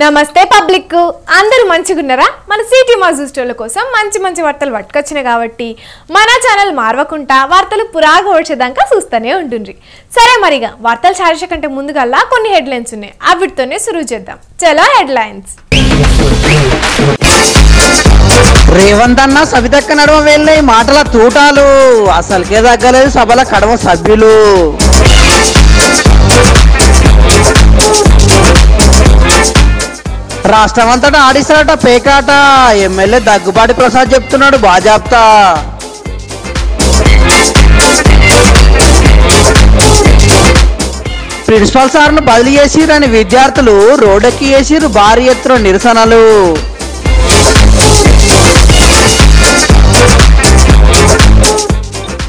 నమస్తే పబ్లిక్, అందరూ మంచిగున్నారా? మన సిటీ మాజు స్టోర్ల కోసం మంచి మంచి వార్తలు పట్టుకొచ్చినాయి కాబట్టి మన ఛానల్ మారవకుండా వార్తలు పురాగా వచ్చేదాకా చూస్తూనే ఉంటుండ్రి. సరే మరిగా వార్తలు చార్జ కంటే ముందుగల్లా కొన్ని హెడ్లైన్స్ ఉన్నాయి, అవిటితోనే సురు చేద్దాం. చలో హెడ్లైన్స్. రేవంత్ అన్న సవితక్క నడుమ వెళ్ళే మాటల తూటాలు అసలుకే తగ్గలేదు సభల కడవ సభ్యులు. రాష్ట్రం అంతటా ఆడిస్తారట పేకాట, ఎమ్మెల్యే దగ్గుబాటి ప్రసాద్ చెప్తున్నాడు బాజాప్తా. ప్రిన్సిపల్ సార్ను బదిలీ చేసిరని విద్యార్థులు రోడ్డెక్కి చేసిరు భారీ ఎత్తున నిరసనలు.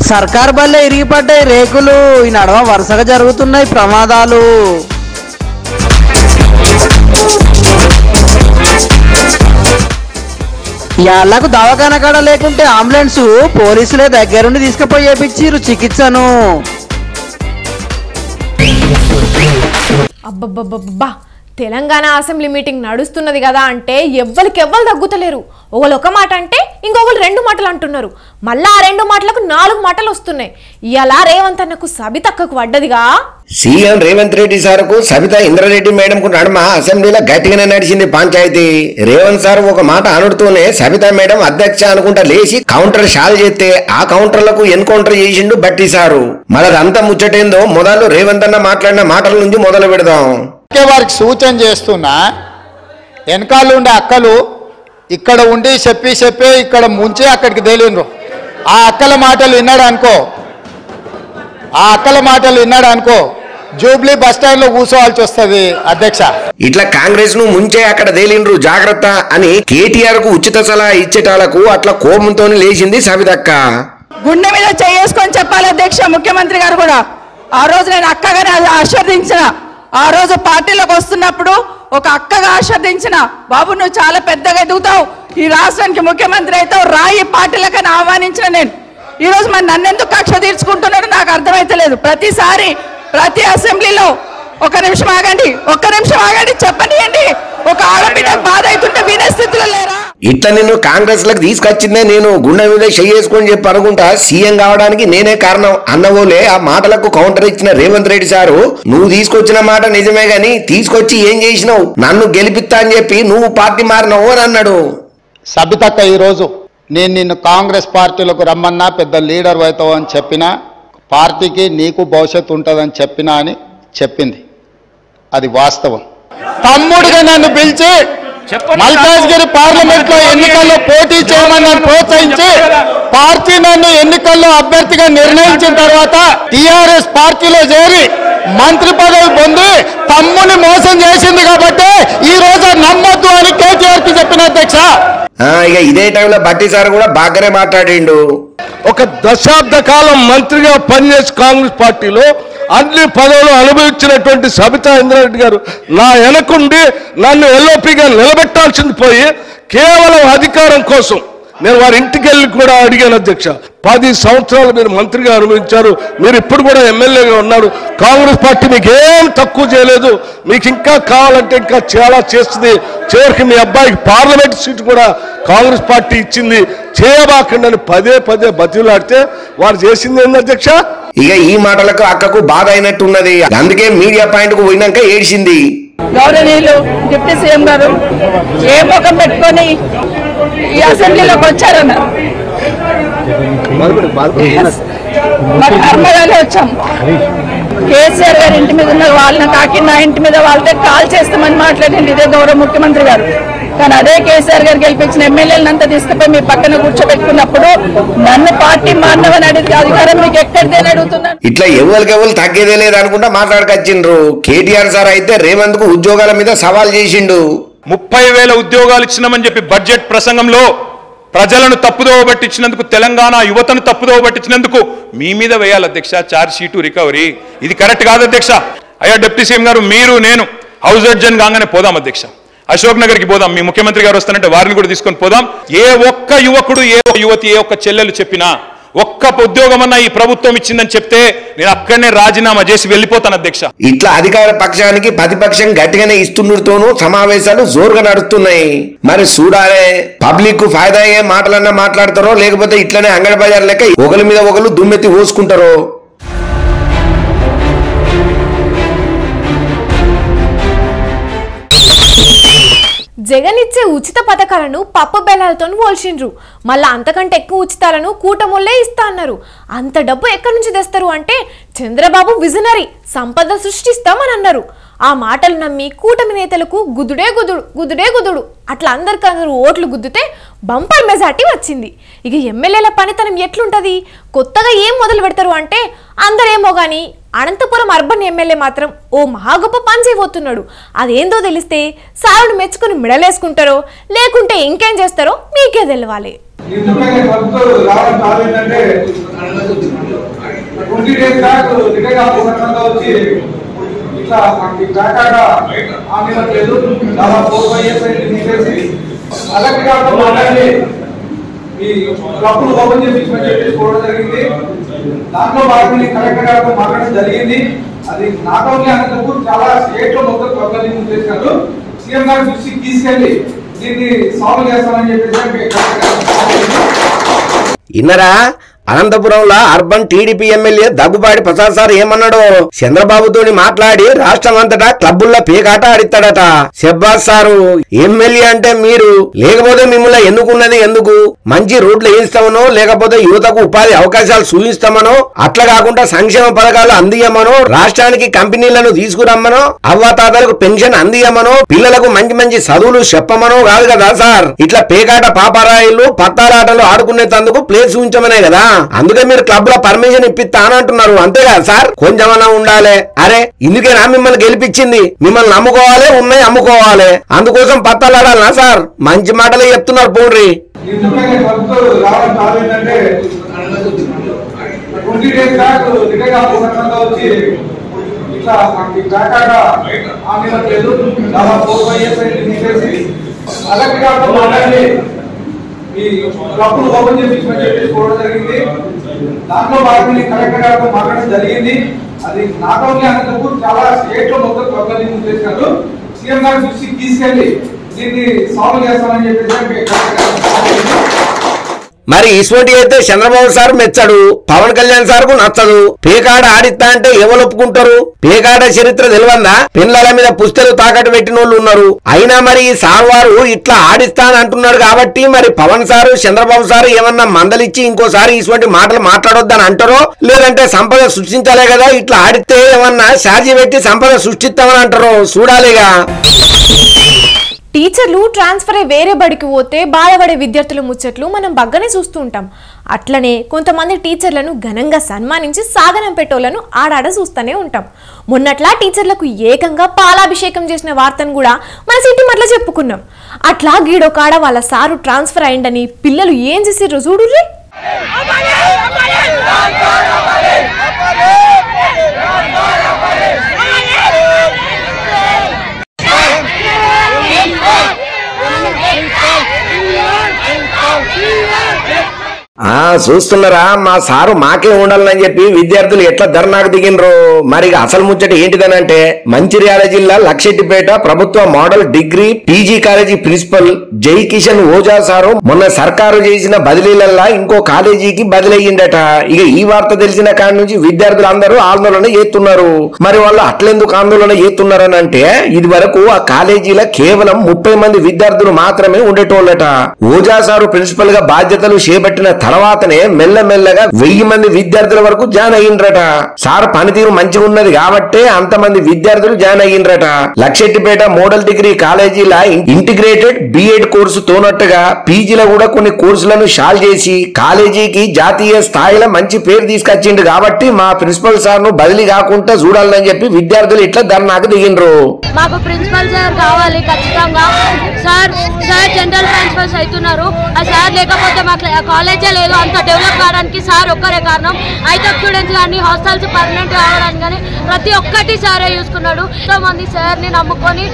సర్కార్ బల్లే ఇరిగిపడ్డాయి రేకులు, ఈ నడవ వరుసగా జరుగుతున్నాయి ప్రమాదాలు. యాళ్లకు దవాఖాన కాడ లేకుంటే అంబులెన్స్ పోలీసులే దగ్గరుండి తీసుకుపోయి చేపించిరు చికిత్సను. అబ్బబ్బబ్బబ్బా, తెలంగాణ అసెంబ్లీ మీటింగ్ నడుస్తున్నది కదా అంటే ఎవ్వరు తగ్గుతలేరు. ఒకళ్ళు ఒక మాట అంటే ఇంకొకరు రెండు మాటలు అంటున్నారు. మళ్ళా ఆ రెండు మాటలకు 4 మాటలు వస్తున్నాయి. ఇలా రేవంత్ అన్నకు సబితక్కకు పడ్డదిగా. సీఎం రేవంత్ రెడ్డి సార్కు సబితా ఇంద్రారెడ్డి మేడంకు నడుమ అసెంబ్లీలో గట్టిగానే నడిచింది పంచాయతీ. రేవంత్ సార్ ఒక మాట అనుడుతూనే సబితా మేడం అధ్యక్ష అనుకుంటా లేచి కౌంటర్ షాల్ చేస్తే ఆ కౌంటర్లకు ఎన్కౌంటర్ చేసిండు బట్టి సారు. మరదంతా ముచ్చటేందో మొదలు రేవంత్ అన్న మాట్లాడిన మాటల నుంచి మొదలు పెడదాం. వారికి సూచన చేస్తున్నా, వెనకాల ఉండే అక్కలు ఇక్కడ ఉండి చెప్పి ఇక్కడ ముంచి అక్కడికి తేలిండ్రు. ఆ అక్కల మాటలు విన్నాడు అనుకో జూబ్లీ బస్ స్టాండ్ లో కూర్చోవాల్సి వస్తుంది అధ్యక్ష. ఇట్లా కాంగ్రెస్ ను ముంచే అక్కడ తేలిండ్రు జాగ్రత్త అని కేటీఆర్ కు ఉచిత సలహా ఇచ్చేటాలకు అట్లా కోపంతో లేచింది సబితక్క. గుండె మీద చేసుకొని చెప్పాలి అధ్యక్ష. ముఖ్యమంత్రి గారు కూడా ఆ రోజు నేను అక్కగానే ఆశీర్వదించిన, ఆ రోజు పార్టీలోకి వస్తున్నప్పుడు ఒక అక్కగా ఆశీర్వదించిన, బాబు నువ్వు చాలా పెద్దగా ఎదుగుతావు, ఈ రాష్ట్రానికి ముఖ్యమంత్రి అవుతావు, రాయి పార్టీలకని ఆహ్వానించిన నేను. ఈ రోజు మరి నన్నెందుకు కక్ష తీర్చుకుంటున్నాడో నాకు అర్థమైతలేదు. ప్రతిసారి ప్రతి అసెంబ్లీలో ఒక్క నిమిషం ఆగండి చెప్పనియండి, ఒక ఆడబిడ్డ బాధ అవుతుంటే వినే స్థితిలో లేరా? ఇట్లా నిన్ను కాంగ్రెస్ లకు తీసుకొచ్చిందే నేను గుండె మీద చేసుకొని చెప్పి అనుకుంటా సీఎం కావడానికి నేనే కారణం అన్నవోలే ఆ మాటలకు కౌంటర్ ఇచ్చిన రేవంత్ రెడ్డి సారు, నువ్వు తీసుకొచ్చిన మాట నిజమే గాని తీసుకొచ్చి ఏం చేసినావు, నన్ను గెలిపిస్తా అని చెప్పి నువ్వు పార్టీ మారినావు అని అన్నాడు. సబితక్క ఈరోజు నేను నిన్ను కాంగ్రెస్ పార్టీలోకి రమ్మన్నా పెద్ద లీడర్ అవుతావు అని చెప్పినా, పార్టీకి నీకు భవిష్యత్తు ఉంటుందని చెప్పినా అని చెప్పింది. అది వాస్తవం. తమ్ముడిగా నన్ను పిలిచి మల్కాజ్గిరి పార్లమెంట్ లో ఎన్నికల్లో పోటీ చేయమని ప్రోత్సహించి పార్టీ నన్ను ఎన్నికల్లో అభ్యర్థిగా నిర్ణయించిన తర్వాత టిఆర్ఎస్ పార్టీలో చేరి మంత్రి పదవి పొంది తమ్ముని మోసం చేసింది కాబట్టి ఈ రోజు నమ్మొద్దు అని కేటీఆర్ కి చెప్పిన అధ్యక్ష. ఇక ఇదే టైంలో బట్టి సార్ కూడా బాగానే మాట్లాడిండు. ఒక దశాబ్ద కాలం మంత్రిగా పనిచేసి కాంగ్రెస్ పార్టీలో అన్ని పదవులు అనుభవించినటువంటి సబితా ఇంద్రారెడ్డి గారు నా వెనకుండి నన్ను ఎల్ఓపిగా నిలబెట్టాల్సింది పోయి కేవలం అధికారం కోసం నేను వారి ఇంటికి వెళ్ళి కూడా అడిగాను అధ్యక్ష. 10 సంవత్సరాలు మీరు మంత్రిగా అనుభవించారు, మీరు ఇప్పుడు కూడా ఎమ్మెల్యేగా ఉన్నారు, కాంగ్రెస్ పార్టీ మీకు ఏం తక్కువ చేయలేదు, మీకు ఇంకా కావాలంటే ఇంకా చాలా చేస్తుంది, చివరికి మీ అబ్బాయికి పార్లమెంట్ సీటు కూడా కాంగ్రెస్ పార్టీ ఇచ్చింది, చేయబాకండి అని పదే బతిలాడితే వారు చేసింది ఏంది అధ్యక్ష? ఇక ఈ మాటలకు అక్కకు బాధ అయినట్టున్నది, అందుకే మీడియా పాయింట్ కు పోయినాక ఏడ్చింది. గౌరవనీయులు డిప్యూటీ సీఎం గారు ఏ ముఖం పెట్టుకొని ఈ అసెంబ్లీలోకి వచ్చారన్నారు. కర్మగానే వచ్చాం. కేసీఆర్ గారి ఇంటి మీద ఉన్న వాళ్ళని కాకి నా ఇంటి మీద వాళ్ళతో కాల్ చేస్తామని మాట్లాడింది ఇదే గౌరవ ముఖ్యమంత్రి గారు. కానీ అదే కేసీఆర్ గారు గెలిపించిన ఎమ్మెల్యేలంతా తీసుకుపోయి మీ పక్కన కూర్చోబెట్టుకున్నప్పుడు నన్ను పార్టీ మానవని అడిగితే అధికారం మీకు ఎక్కడిదేని అడుగుతున్నాను. ఇట్లా ఎవరికెవరు తగ్గేదే లేదు అనుకుంటా మాట్లాడుకొచ్చిండ్రు. కేటీఆర్ సార్ అయితే రేవంత్ కు ఉద్యోగాల మీద సవాల్ చేసిండు. 30,000 ఉద్యోగాలు ఇచ్చినామని చెప్పి బడ్జెట్ ప్రసంగంలో ప్రజలను తప్పుదోవ పట్టించినందుకు, తెలంగాణ యువతను తప్పుదోవ పట్టించినందుకు మీ మీద వేయాలి అధ్యక్ష ఛార్జ్ షీటు రికవరీ. ఇది కరెక్ట్ కాదు అధ్యక్ష. అయ్యా డిప్యూటీ సీఎం గారు, మీరు నేను హౌస్ అడ్జన్ కాగానే పోదాం అధ్యక్ష, అశోక్ నగర్ కి పోదాం, మీ ముఖ్యమంత్రి గారు వస్తానంటే వారిని కూడా తీసుకొని పోదాం. ఏ ఒక్క యువకుడు, ఏ ఒక్క యువతి, ఏ ఒక్క చెల్లెలు చెప్పినా ఒక్క ఉద్యోగం అన్నా ఈ ప్రభుత్వం ఇచ్చిందని చెప్తే నేను అక్కడనే రాజీనామా చేసి వెళ్ళిపోతాను అధ్యక్ష. ఇట్లా అధికార పక్షానికి ప్రతిపక్షం గట్టిగానే ఇస్తుండటంతోనూ సమావేశాలు జోరుగా నడుస్తున్నాయి. మరి చూడాలే పబ్లిక్ కు ఫాయిదా అయ్యే మాటలన్నా మాట్లాడతారో లేకపోతే ఇట్లనే అంగడి బజార్ లెక్క ఒకరి మీద ఒకరు దుమ్మెత్తి పోసుకుంటారో. జగన్ ఇచ్చే ఉచిత పథకాలను పప్పు బెల్లాలతో పోల్చిండ్రు. మళ్ళా అంతకంటే ఎక్కువ ఉచితాలను కూటములే ఇస్తా అన్నారు. అంత డబ్బు ఎక్కడి నుంచి తెస్తారు అంటే చంద్రబాబు విజనరీ సంపద సృష్టిస్తామని అన్నారు. ఆ మాటలు నమ్మి కూటమి నేతలకు గుద్దుడే గుద్దుడు అట్లా అందరికందరూ ఓట్లు గుద్దితే బంపర్ మెజార్టీ వచ్చింది. ఇక ఎమ్మెల్యేల పనితనం ఎట్లుంటది, కొత్తగా ఏం మొదలు పెడతారు అంటే అందరేమో గాని అనంతపురం అర్బన్ ఎమ్మెల్యే మాత్రం ఓ మహా గొప్ప పని చేయబోతున్నాడు. అదేందో తెలిస్తే సారును మెచ్చుకుని మిడలేసుకుంటారో లేకుంటే ఇంకేం చేస్తారో మీకే తెలవాలి. దాంట్లో భాగంగా కలెక్టర్ గారితో మాట్లాడడం జరిగింది. అది నాట్ ఓన్లీ అనంతపూర్, చాలా స్టేట్ లో మొత్తం ప్రొక్లమేషన్ చేశారు. సీఎం గారి దృష్టికి తీసుకెళ్లి దీన్ని సాల్వ్ చేస్తామని చెప్పేసి ఇన్నరా అనంతపురంలో urban TDP MLA Daggubati Prasad sir ఏమన్నాడో చంద్రబాబుతోని మాట్లాడి రాష్ట్రం అంతటా క్లబ్బుల్లో పేకాట ఆడిస్తాడట. శబ్బాస్ సారు ఎమ్మెల్యే అంటే మీరు, లేకపోతే మిమ్మల్ని ఎన్నుకున్నది ఎందుకు? మంచి రోడ్లు వేయిస్తామనో లేకపోతే యువతకు ఉపాధి అవకాశాలు చూపిస్తామనో, అట్లా కాకుండా సంక్షేమ పథకాలు అందియమనో, రాష్ట్రానికి కంపెనీలను తీసుకురమ్మనో, అవ్వాతాతలకు పెన్షన్ అందియమనో, పిల్లలకు మంచి మంచి చదువులు చెప్పమనో కాదు కదా సార్. ఇట్లా పేకాట పాపరాయిలు పత్తాలాటలు ఆడుకునేందుకు ప్లేస్ ఉంచమనే కదా. అందుకే మీరు క్లబ్ లో పర్మిషన్ ఇప్పిస్తానంటున్నారు, అంతే కదా సార్? కొంచెమన్నా ఉండాలి. అరే ఇందుకేనా మిమ్మల్ని గెలిపించింది? మిమ్మల్ని నమ్ముకోవాలి, ఉన్నాయి అమ్ముకోవాలి. అందుకోసం పత్తాలాడాలనా సార్? మంచి మాటలే చెప్తున్నారు పోండ్రి. ఈ క్లబ్లు ఓపెన్ చేయించమని చెప్పేసి కోరడం జరిగింది. దాంట్లో భాగంగా కలెక్టర్ గారితో మాట్లాడడం జరిగింది. అది నాట్ ఓన్లీ అనంతపూర్, చాలా స్టేట్ లో మొత్తం ప్రొక్లమేషన్ చేశారు. సీఎం గారి దృష్టికి తీసుకెళ్లి దీన్ని సాల్వ్ చేస్తామని చెప్పేసి మరి ఇటువంటి అయితే చంద్రబాబు సార్ మెచ్చడు, పవన్ కళ్యాణ్ సార్ కు నచ్చదు. పేకాడ ఆడిస్తా అంటే ఎవరు ఒప్పుకుంటారు? పేకాడ చరిత్ర తెలివందా? పిల్లల మీద పుస్తలు తాకట్టు పెట్టిన వాళ్ళు ఉన్నారు. అయినా మరి ఈ సార్ వారు ఇట్లా ఆడిస్తా అని అంటున్నాడు కాబట్టి మరి పవన్ సారు చంద్రబాబు సారు ఏమన్నా మందలిచ్చి ఇంకోసారి ఇటువంటి మాటలు మాట్లాడొద్దని అంటారో, లేదంటే సంపద సృష్టించాలే కదా, ఇట్లా ఆడితే ఏమన్నా ఛార్జీ పెట్టి సంపద సృష్టిస్తామని అంటారో చూడాలిగా. టీచర్లు ట్రాన్స్ఫర్ అయ్యి వేరే బడికి పోతే బాధపడే విద్యార్థుల ముచ్చట్లు మనం బగ్గనే చూస్తూ ఉంటాం. అట్లనే కొంతమంది టీచర్లను ఘనంగా సన్మానించి సాగనం పెట్టోళ్లను ఆడాడ చూస్తూనే ఉంటాం. మొన్నట్లా టీచర్లకు ఏకంగా పాలాభిషేకం చేసిన వార్తను కూడా మన సిటీ మట్ల చెప్పుకున్నాం. అట్లా గీడొకాడ వాళ్ళ సారు ట్రాన్స్ఫర్ అయిందని పిల్లలు ఏం చేసిర్రో చూడుర్రి. చూస్తున్నారా మా సారు మాకే ఉండాలని చెప్పి విద్యార్థులు ఎట్లా ధర్నాకు దిగినరు. మరి అసలు ముచ్చట ఏంటిదనంటే మంచిర్యాల జిల్లా లక్షెట్టిపేట ప్రభుత్వ model degree PG college principal Jai Kishan Ojha sir మొన్న సర్కారు చేసిన బదిలీలల్లా ఇంకో కాలేజీకి బదిలయ్యిండట. ఇక ఈ వార్త తెలిసిన కాడి నుంచి విద్యార్థులు అందరూ ఆందోళన చేస్తున్నారు. మరి వాళ్ళు అట్లెందుకు ఆందోళన చేస్తున్నారని అంటే ఇది వరకు ఆ కాలేజీలో కేవలం 30 మంది విద్యార్థులు మాత్రమే ఉండేటోళ్ళట. ఓజా సారు ప్రిన్సిపల్ గా బాధ్యతలు చేపట్టిన తర్వాతనే మెల్లమెల్లగా 1000 మంది విద్యార్థుల వరకు జాయిన్ అయ్యిండ్రట. సార్ పనితీరు మంచిగా ఉన్నది కాబట్టే అంతమంది విద్యార్థులు జాయిన్ అయ్యిండ్రట. లక్షెట్టిపేట మోడల్ డిగ్రీ కాలేజీల ఇంటిగ్రేటెడ్ బిఎడ్ కోర్సు తోనట్టుగా పీజీలో కూడా కొన్ని కోర్సులను షాల్ చేసి కాలేజీకి జాతీయ స్థాయిలో మంచి పేరు తీసుకొచ్చిండు కాబట్టి మా ప్రిన్సిపల్ సార్ ను బదిలీ కాకుండా చూడాలని చెప్పి విద్యార్థులు ఇట్లా ధర్నాకు దిగిండ్రు. మాకు ప్రిన్సిపల్ సార్ కావాలి ఖచ్చితంగా. సార్ జనరల్ ట్రాన్స్ఫర్స్ అవుతున్నారు. ఆ సార్ లేకపోతే మా కాలేజే లేదు, అంత ఇంత డెవలప్ కావడానికి సార్ ఒక్కరే కారణం. అయితే స్టూడెంట్స్ కానీ హాస్టల్స్ పర్మనెంట్ కావడానికి కానీ ప్రతి ఒక్కటి సారే చూసుకున్నాడు. ఎంతోమంది సార్ని నమ్ముకొని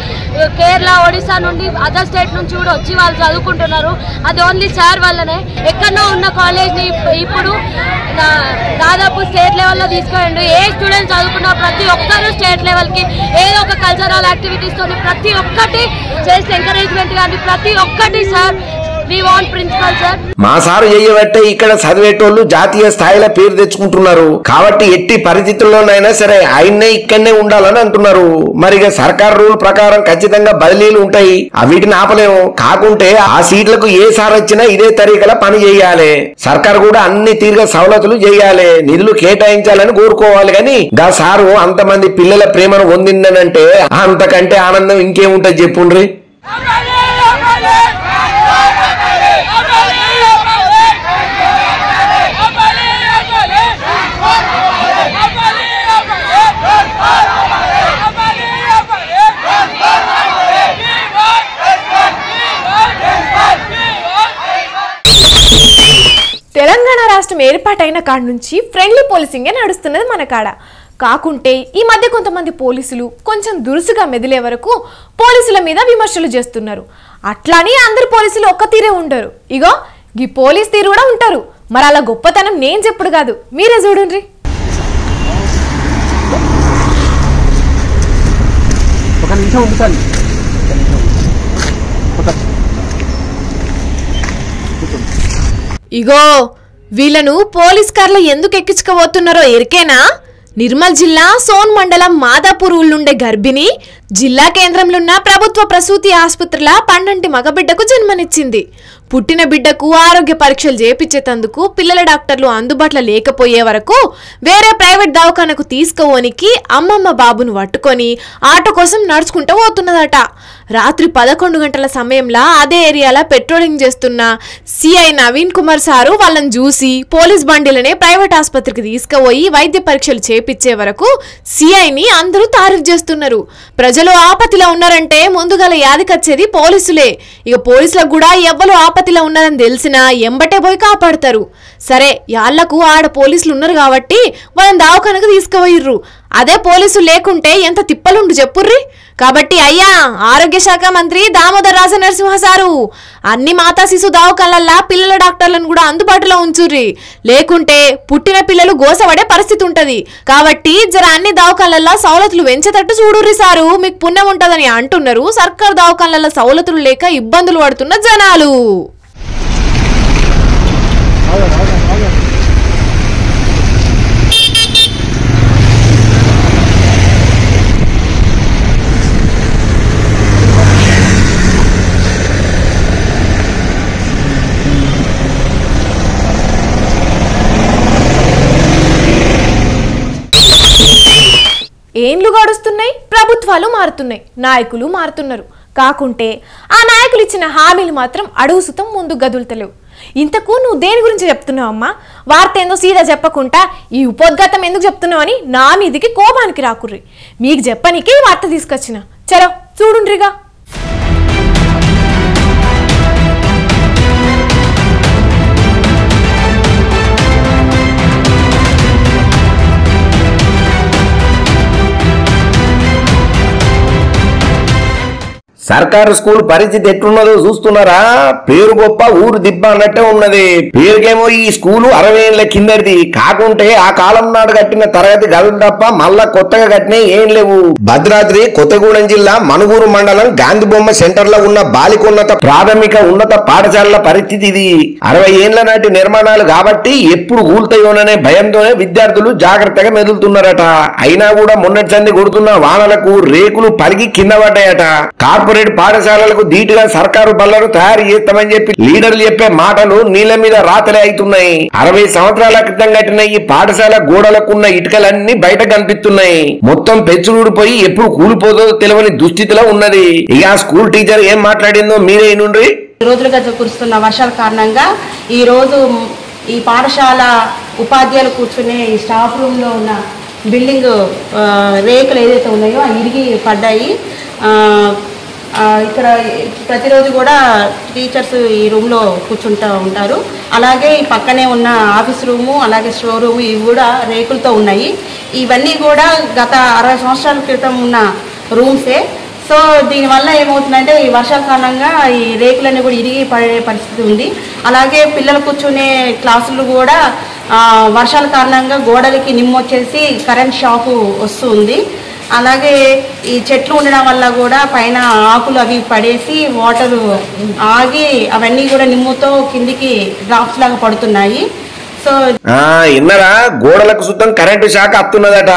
కేరళ, ఒడిశా నుండి అదర్ స్టేట్ నుంచి కూడా వచ్చి వాళ్ళు చదువుకుంటున్నారు. అది ఓన్లీ సార్ వల్లనే. ఎక్కడో ఉన్న కాలేజ్ని ఇప్పుడు దాదాపు స్టేట్ లెవెల్లో తీసుకెళ్ళండి. ఏ స్టూడెంట్స్ చదువుకున్నా ప్రతి ఒక్కరు స్టేట్ లెవెల్కి ఏదో ఒక కల్చరల్ యాక్టివిటీస్తో ప్రతి ఒక్కటి చేసి ఎంకరేజ్మెంట్ కానీ ప్రతి ఒక్కటి సార్ మా సారు చేయబట్టే ఇక్కడ చదివేటోళ్ళు జాతీయ స్థాయిలో పేరు తెచ్చుకుంటున్నారు. కాబట్టి ఎట్టి పరిస్థితుల్లోనైనా సరే ఆయన్నే ఇక్కడనే ఉండాలని అంటున్నారు. మరి సర్కార్ రూల్ ప్రకారం ఖచ్చితంగా బదిలీలు ఉంటాయి, వీటిని ఆపలేము. కాకుంటే ఆ సీట్లకు ఏ సార్ వచ్చినా ఇదే తరీకలా పని చేయాలి. సర్కార్ కూడా అన్ని తీరుగా సవలతులు చేయాలి, నిధులు కేటాయించాలని కోరుకోవాలి. కానీ గా సారు అంతమంది పిల్లల ప్రేమను పొందిందనంటే అంతకంటే ఆనందం ఇంకేముంటది చెప్పుండ్రి. తెలంగాణ రాష్ట్రం ఏర్పాటైన కాడ నుంచి ఫ్రెండ్లీ పోలీసింగే నడుస్తున్నది మన కాడ. కాకుంటే ఈ మధ్య కొంతమంది పోలీసులు కొంచెం దురుసుగా మెదిలే వరకు పోలీసుల మీద విమర్శలు చేస్తున్నారు. అట్లాని అందరు పోలీసులు ఒక్క తీరే ఉండరు. ఇగో ఈ పోలీస్ తీరు కూడా ఉంటారు. మరి అలా గొప్పతనం నేను చెప్పుడు కాదు, మీరే చూడండి. ఇగో వీళ్ళను పోలీస్ కార్లో ఎందుకు ఎక్కించుకోబోతున్నారో ఎరికేనా? నిర్మల్ జిల్లా సోన్ మండలం మాదాపూర్ ఊళ్ళుండే గర్భిణి జిల్లా కేంద్రంలో ఉన్న ప్రభుత్వ ప్రసూతి ఆసుపత్రిలో పండంటి మగబిడ్డకు జన్మనిచ్చింది. పుట్టిన బిడ్డకు ఆరోగ్య పరీక్షలు చేపించేందుకు పిల్లల డాక్టర్లు అందుబాటులో లేకపోయే వరకు వేరే ప్రైవేట్ దవాఖానకు తీసుకుపోనికి అమ్మమ్మ బాబును పట్టుకొని ఆటో కోసం నడుచుకుంటూ పోతున్నదట. రాత్రి 11 గంటల సమయంలో అదే ఏరియాలో పెట్రోలింగ్ చేస్తున్న సిఐ నవీన్ కుమార్ సారు వాళ్ళని చూసి పోలీస్ బండిలనే ప్రైవేట్ ఆసుపత్రికి తీసుకుపోయి వైద్య పరీక్షలు చేపించే వరకు సిఐని అందరూ తారీఫ్ చేస్తున్నారు. ప్రజలు ఆపత్తిలో ఉన్నారంటే ముందుగల యాదికొచ్చేది పోలీసులే. ఇక పోలీసులకు కూడా ఎవ్వరు ఆపత్తిలో ఉన్నారని తెలిసినా ఎంబటే పోయి కాపాడతారు. సరే యాళ్లకు ఆడ పోలీసులు ఉన్నారు కాబట్టి వాళ్ళని దవాఖానకు తీసుకుపోయిర్రు. అదే పోలీసులు లేకుంటే ఎంత తిప్పలుండు చెప్పుర్రి. కాబట్టి అయ్యా ఆరోగ్య శాఖ మంత్రి దామోదర్ రాజనరసింహ సారు అన్ని మాతా శిశు దవాఖానలల్లా పిల్లల డాక్టర్లను కూడా అందుబాటులో ఉంచుర్రి. లేకుంటే పుట్టిన పిల్లలు గోసపడే పరిస్థితి ఉంటది. కాబట్టి జర అన్ని దవాఖానలల్లా సౌలతులు పెంచేటట్టు చూడుర్రి సారు, మీకు పుణ్యం ఉంటదని అంటున్నారు సర్కార్ దవాఖానలల్లో సౌలతులు లేక ఇబ్బందులు పడుతున్న జనాలు. ఏండ్లు గడుస్తున్నాయి, ప్రభుత్వాలు మారుతున్నాయి, నాయకులు మారుతున్నారు. కాకుంటే ఆ నాయకులు ఇచ్చిన హామీలు మాత్రం అడుగు సుతం ముందు గదులుతలేవు. ఇంతకు నువ్వు దేని గురించి చెప్తున్నావు అమ్మా? వార్త ఏందో సీదా చెప్పకుండా ఈ ఉపోద్ఘాతం ఎందుకు చెప్తున్నావు అని నా మీదికి కోపానికి రాకుర్రి. మీకు చెప్పనీకి వార్త తీసుకొచ్చిన. చలో చూడుండ్రిగా. సర్కారు స్కూల్ పరిస్థితి ఎట్లున్నదో చూస్తున్నారా? పేరు గొప్ప ఊరు దిబ్బ అన్నట్టే ఉన్నది. పేరుకేమో ఈ స్కూలు 60 ఏళ్ల కిందటిది. కాకుంటే ఆ కాలం నాడు కట్టిన తరగతి గదులు తప్ప మళ్ళా కొత్తగా కట్టినవి ఏం లేవు. భద్రాద్రి కొత్తగూడెం జిల్లా మనుగూరు మండలం గాంధీ బొమ్మ సెంటర్ లో ఉన్న బాలికోన్నత ప్రాథమిక ఉన్నత పాఠశాలల పరిస్థితి ఇది. 60 ఏళ్ల నాటి నిర్మాణాలు కాబట్టి ఎప్పుడు కూల్తాయోననే భయంతోనే విద్యార్థులు జాగ్రత్తగా మెదులుతున్నారట. అయినా కూడా మొన్నటి సంది కొడుతున్న వానలకు రేకులు పలిగి కింద పడ్డాయట. కార్పొరేట్ పాఠశాలలకు ధీటుగా సర్కారు బళ్లను తయారు చేస్తామని చెప్పి లీడర్లు చెప్పే మాటలు నీళ్ల మీద రాతలే అవుతున్నాయి. 60 సంవత్సరాల క్రితం కట్టిన ఈ పాఠశాల గోడలకున్న ఇటుకలన్నీ బయట కనిపిస్తున్నాయి. మొత్తం పెచ్చులుడిపోయి ఎప్పుడు కూలిపోతుందో తెలియని దుస్థితిలో ఉన్నది. ఇక ఆ స్కూల్ టీచర్ ఏం మాట్లాడిందో మీరే నుండి. రోజులుగా కురుస్తున్న వర్షాల కారణంగా ఈ రోజు ఈ పాఠశాల ఉపాధ్యాయులు కూర్చునే ఈ స్టాఫ్ రూమ్ లో ఉన్న బిల్డింగ్ రేకులు ఏదైతే ఉన్నాయో అవి ఇరిగి పడ్డాయి. ఇక్కడ ప్రతిరోజు కూడా టీచర్స్ ఈ రూమ్లో కూర్చుంటూ ఉంటారు. అలాగే ఈ పక్కనే ఉన్న ఆఫీస్ రూము, అలాగే స్టోర్ రూము ఇవి కూడా రేకులతో ఉన్నాయి. ఇవన్నీ కూడా గత 60 సంవత్సరాల క్రితం ఉన్న రూమ్సే. సో దీనివల్ల ఏమవుతుందంటే ఈ వర్షాల కారణంగా ఈ రేకులన్నీ కూడా ఇరిగి పడే పరిస్థితి ఉంది. అలాగే పిల్లలు కూర్చునే క్లాసులు కూడా వర్షాల కారణంగా గోడలకి నిమ్మొచ్చేసి కరెంట్ షాకు వస్తుంది. అలాగే ఈ చెట్లు ఉండడం వల్ల కూడా పైన ఆకులు అవి పడేసి వాటరు ఆగి అవన్నీ కూడా నిమ్ముతో కిందికి డ్రాప్స్ లాగా పడుతున్నాయి. సో ఇన్నరా గోడలకు సుతం కరెంటు షాక్ అత్తున్నదట.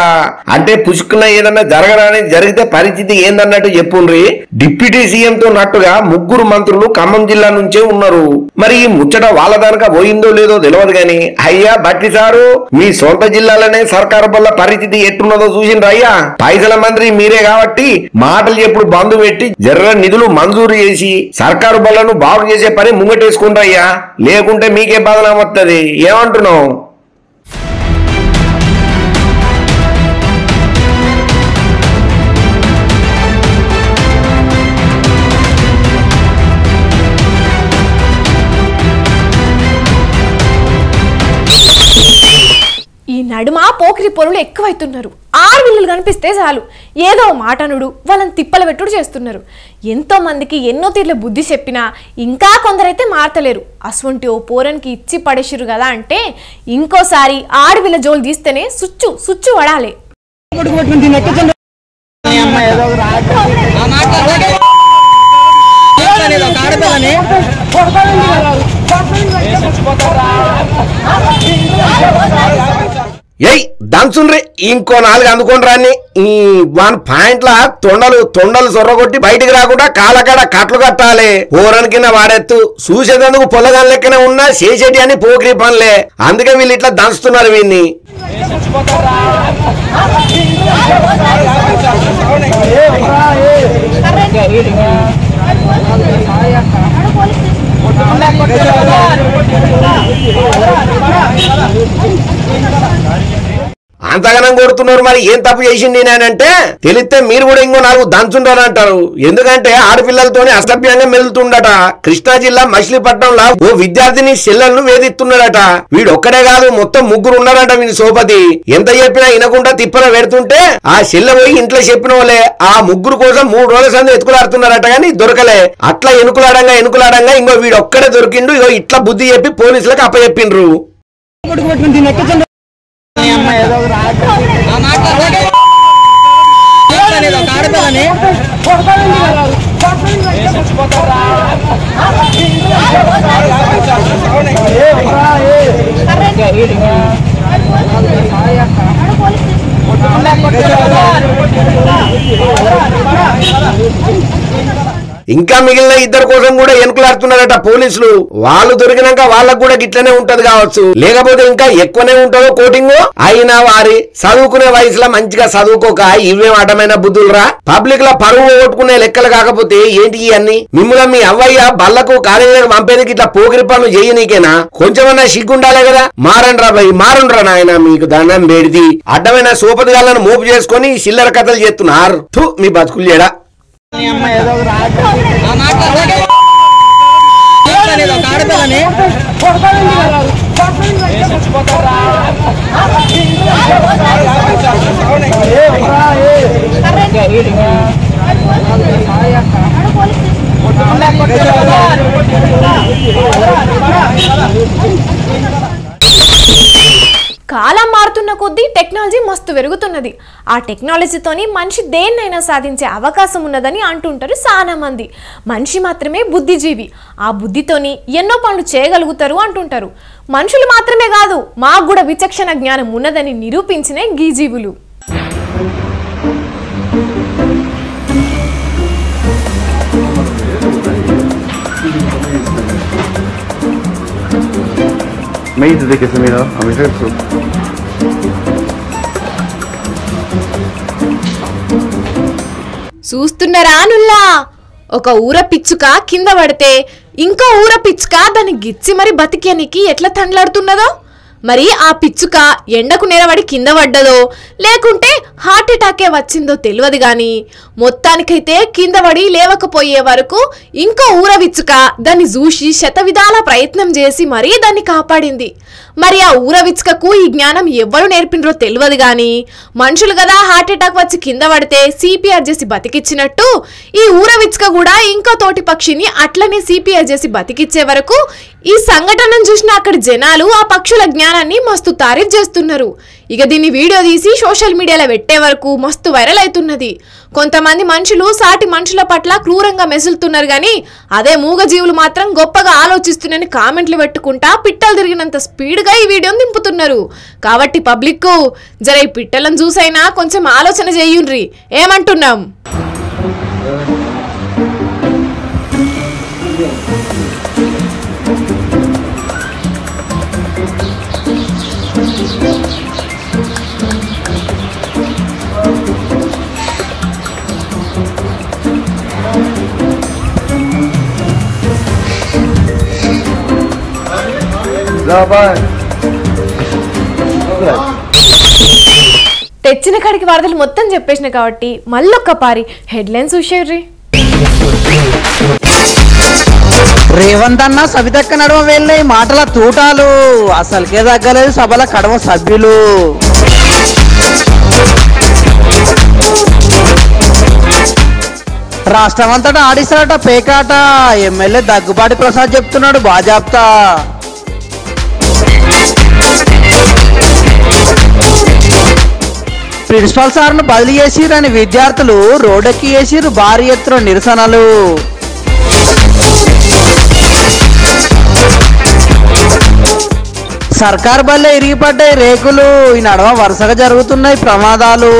అంటే పుష్కున్న ఏదన్నా జరగడానికి జరిగితే పరిస్థితి ఏందన్నట్టు చెప్పుండ్రి. డిప్యూటీ సీఎం తో నట్టుగా 3 మంత్రులు ఖమ్మం జిల్లా నుంచే ఉన్నారు. మరి ఈ ముచ్చట వాళ్ళ దానిక పోయిందో లేదో తెలియదు గాని అయ్యా బట్టి సారు మీ సొంత జిల్లాలోనే సర్కారు వల్ల పరిస్థితి ఎట్టున్నదో చూసిండ్రు అయ్యా. పైసల మంత్రి మీరే కాబట్టి మాటలు ఎప్పుడు బంధు పెట్టి జర్ర నిధులు మంజూరు చేసి సర్కారు బళ్లను బాగు చేసే పని ముంగటేసుకుంటారు అయ్యా. లేకుంటే మీకే బదనాం వస్తుంది. ఏమంటున్నావు? ఈ నడుమ పోకిరి పొరులు ఎక్కువైతున్నారు. 6 విల్లులు కనిపిస్తే చాలు ఏదో మాటనుడు వాళ్ళని తిప్పలు పెట్టుడు చేస్తున్నారు. ఎంతో మందికి ఎన్నో తీర్ల బుద్ధి చెప్పినా ఇంకా కొందరైతే మారతలేరు. అసొంటి ఓ పోరనికి ఇచ్చి పడేసిరు కదా అంటే ఇంకోసారి 6 విల్ల జోలు తీస్తేనే సుచ్చు వడాలి. ఏయ్ దంచుండ్రి ఇంకో 4 అందుకొని రాని. ఈ 1 పాయింట్ల తొండలు సొర్రగొట్టి బయటికి రాకుండా కాలకాడ కట్లు కట్టాలి. పోరని కింద వాడెత్తు చూసేందుకు పొలగాని లెక్కనే ఉన్నా చేసేటి అని పోకిరి పనులే. అందుకే వీళ్ళు ఇట్లా దంచుతున్నారు వీన్ని. అంతగానం కొడుతున్నారు. మరి ఏం తప్పు చేసింది నేనంటే తెలిస్తే మీరు కూడా ఇంకో 4 దంచుంటారు అంటారు. ఎందుకంటే ఆడపిల్లలతోనే అసభ్యంగా మెలుతుండట. కృష్ణా జిల్లా మచిలీపట్నంలో ఓ విద్యార్థిని చెల్లెలను వేధిస్తున్నాడట. వీడు ఒక్కడే కాదు మొత్తం 3 ఉన్నారట. వీని సోపతి ఎంత చెప్పినా వినకుండా తిప్పన పెడుతుంటే ఆ చెల్లె పోయి ఇంట్లో చెప్పిన వాళ్ళే ఆ 3 కోసం 3 రోజుల సంది ఎత్తుకులాడుతున్నారట. కానీ దొరకలే. అట్లా ఎనుకులాడంగా ఇంకో వీడు ఒక్కడే దొరికిండు. ఇగో ఇట్లా బుద్ధి చెప్పి పోలీసులకు అప్పచెప్పిండ్రు. ఇంకా మిగిలిన 2 కోసం కూడా ఎనుకులాడుతున్నారట పోలీసులు. వాళ్ళు దొరికినాక వాళ్ళకు కూడా గిట్లనే ఉంటది కావచ్చు, లేకపోతే ఇంకా ఎక్కువనే ఉంటుందో కోటింగ్. అయినా వారి చదువుకునే వయసులో మంచిగా చదువుకోక ఇవేం అడ్డమైన బుద్ధులరా. పబ్లిక్ లా పరువు కొట్టుకునే లెక్కలు కాకపోతే ఏంటి అన్ని. మిమ్మల్ని మీ అవ్వయ్య బళ్లకు కాలేజీలకు పంపేందుకు ఇట్లా పోకిరి పనులు చేయనీకేనా? కొంచెమన్నా సిగ్గుండాలే కదా. మారండ్రా భయ్ మారండ్రా నాయన, మీకు దండం పెడిది. అడ్డమైన సోపతిగాళ్ళను మోపు చేసుకుని చిల్లర కథలు చేస్తున్నారు. మీ బతుకులు చేయడా. కాలం మారుతున్న కొద్దీ టెక్నాలజీ మస్తు పెరుగుతున్నది. ఆ టెక్నాలజీతోని మనిషి దేన్నైనా సాధించే అవకాశం ఉన్నదని అంటుంటారు చాలా మంది. మనిషి మాత్రమే బుద్ధిజీవి. ఆ బుద్ధితోని ఎన్నో పనులు చేయగలుగుతారు అంటుంటారు. మనుషులు మాత్రమే కాదు, మాకు కూడా విచక్షణ జ్ఞానం ఉన్నదని నిరూపించిన గీ జీవులు. చూస్తున్నారా నుల్లా, ఒక ఊర పిచ్చుక కింద పడితే ఇంకో ఊర పిచ్చుక దాన్ని గిచ్చి మరి బతికేనికి ఎట్లా తండ్లాడుతున్నదో. మరి ఆ పిచ్చుక ఎండకు నేరబడి కింద పడ్డదో లేకుంటే హార్ట్ అటాకే వచ్చిందో తెలియదు గాని మొత్తానికైతే కింద పడి లేవకపోయే వరకు ఇంకో ఊరవిచ్చుక దాన్ని చూసి శతవిధాల ప్రయత్నం చేసి మరీ దాన్ని కాపాడింది. మరి ఆ ఊరవిచ్చుకకు ఈ జ్ఞానం ఎవ్వరు నేర్పినరో తెలియదు గాని మనుషులు కదా హార్ట్ అటాక్ వచ్చి కింద పడితే సిపిఆర్ చేసి బతికిచ్చినట్టు ఈ ఊరవిచ్చుక కూడా ఇంకో తోటి పక్షిని అట్లనే సిపిఆర్ చేసి బతికిచ్చే వరకు ఈ సంఘటనను చూసిన అక్కడ జనాలు ఆ పక్షుల జ్ఞానాన్ని మస్తు తారీఫ్ చేస్తున్నారు. ఇక దీన్ని వీడియో తీసి సోషల్ మీడియాలో పెట్టే వరకు మస్తు వైరల్ అవుతున్నది. కొంతమంది మనుషులు సాటి మనుషుల పట్ల క్రూరంగా మెసులుతున్నారు గాని అదే మూగజీవులు మాత్రం గొప్పగా ఆలోచిస్తున్నాయని కామెంట్లు పెట్టుకుంటా పిట్టలు తిరిగినంత స్పీడ్గా ఈ వీడియోని దింపుతున్నారు. కాబట్టి పబ్లిక్ జర ఈ పిట్టలను చూసైనా కొంచెం ఆలోచన చేయుండ్రి, ఏమంటున్నాం? తెచ్చిన కాడికి వార్తలు మొత్తం చెప్పేసిన కాబట్టి మళ్ళొక్క పారి హెడ్లైన్స్ చూసేర్రి. రేవంత్ అన్న సవితక్క నడుమ వెళ్ళే మాటల తూటాలు అసలుకే తగ్గలేదు సభల కడవ సభ్యులు. రాష్ట్రమంతటా ఆడిస్తారట పేకాట, ఎమ్మెల్యే దగ్గుబాటి ప్రసాద్ చెప్తున్నాడు బాజాప్తా. ప్రిన్సిపల్ సార్ను బదిలీ చేసిరని విద్యార్థులు రోడ్డెక్కి చేసిరు భారీ ఎత్తున నిరసనలు. సర్కార్ బల్లే ఇరిగిపడ్డాయి రేకులు, ఈ నడవ వరుసగా జరుగుతున్నాయి ప్రమాదాలు.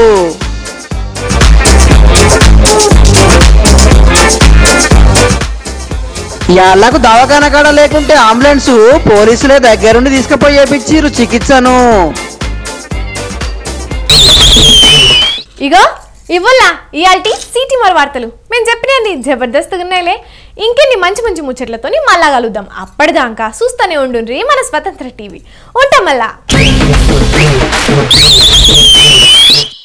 యాళ్లకు దవాఖాన కాడ లేకుంటే అంబులెన్స్ పోలీసులే దగ్గరుండి తీసుకుపోయి చేపించిరు చికిత్సను. ఇగో ఇవ్వాల ఇయాల్టి సిటీ మరి వార్తలు మేము చెప్పినవి జబర్దస్త్గా ఉన్నాయిలే. ఇంకెన్ని మంచి మంచి ముచ్చట్లతోని మళ్ళా కలుద్దాం. అప్పటిదాకా చూస్తూనే ఉండుండ్రి మన స్వతంత్ర టీవీ. ఉంటాం మళ్ళా.